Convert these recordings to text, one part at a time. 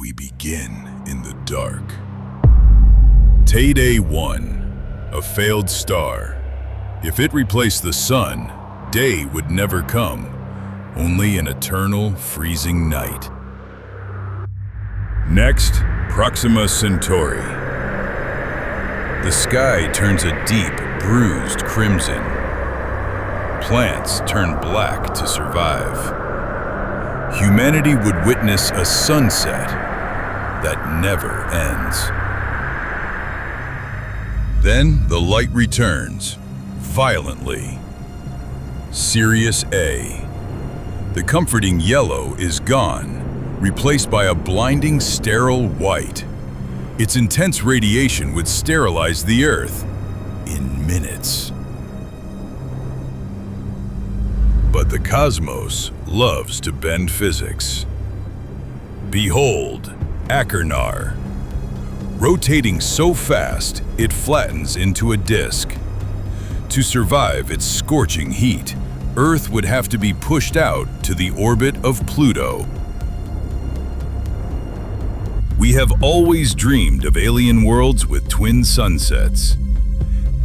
We begin in the dark. Teide 1, a failed star. If it replaced the sun, day would never come, only an eternal freezing night. Next, Proxima Centauri. The sky turns a deep, bruised crimson. Plants turn black to survive. Humanity would witness a sunset that never ends. Then the light returns, violently. Sirius A. The comforting yellow is gone, replaced by a blinding sterile white. Its intense radiation would sterilize the Earth in minutes. But the cosmos loves to bend physics. Behold, Achernar. Rotating so fast, it flattens into a disk. To survive its scorching heat, Earth would have to be pushed out to the orbit of Pluto. We have always dreamed of alien worlds with twin sunsets.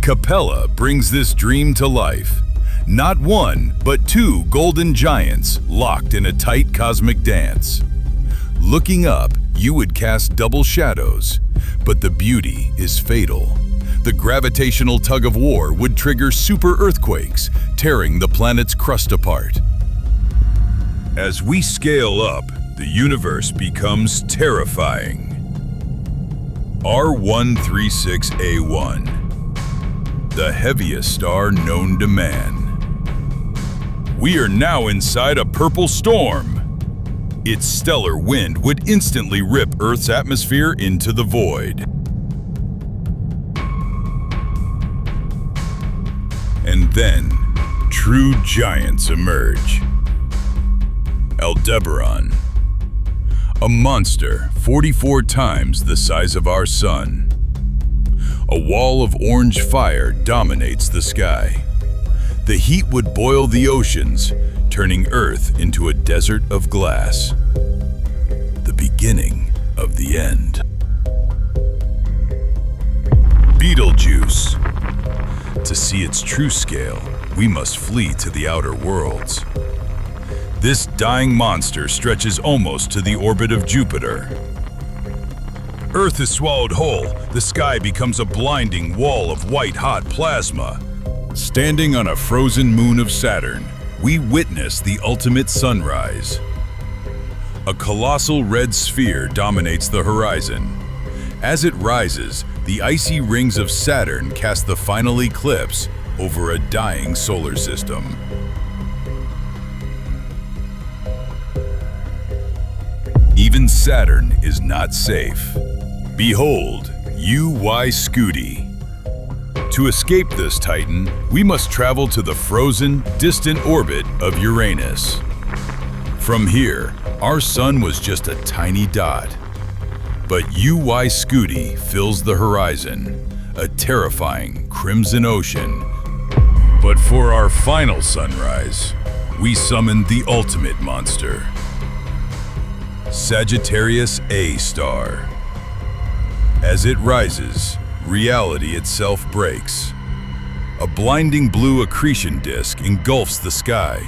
Capella brings this dream to life. Not one, but two golden giants locked in a tight cosmic dance. Looking up, you would cast double shadows, but the beauty is fatal. The gravitational tug-of-war would trigger super earthquakes, tearing the planet's crust apart. As we scale up, the universe becomes terrifying. R136A1, the heaviest star known to man. We are now inside a purple storm. Its stellar wind would instantly rip Earth's atmosphere into the void. And then, true giants emerge. Aldebaran, a monster 44 times the size of our sun. A wall of orange fire dominates the sky. The heat would boil the oceans, turning Earth into a desert of glass. The beginning of the end. Betelgeuse. To see its true scale, we must flee to the outer worlds. This dying monster stretches almost to the orbit of Jupiter. Earth is swallowed whole. The sky becomes a blinding wall of white-hot plasma. Standing on a frozen moon of Saturn, we witness the ultimate sunrise. A colossal red sphere dominates the horizon. As it rises, the icy rings of Saturn cast the final eclipse over a dying solar system. Even Saturn is not safe. Behold, Scuti. To escape this titan, we must travel to the frozen, distant orbit of Uranus. From here, our sun was just a tiny dot. But Scuti fills the horizon, a terrifying crimson ocean. But for our final sunrise, we summoned the ultimate monster. Sagittarius A star. As it rises, reality itself breaks. A blinding blue accretion disk engulfs the sky,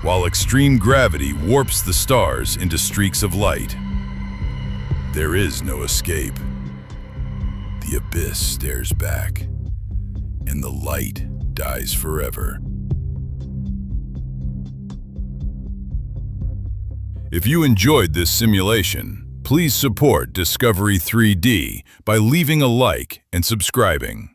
while extreme gravity warps the stars into streaks of light. There is no escape. The abyss stares back, and the light dies forever. If you enjoyed this simulation, please support Discovery 3D by leaving a like and subscribing.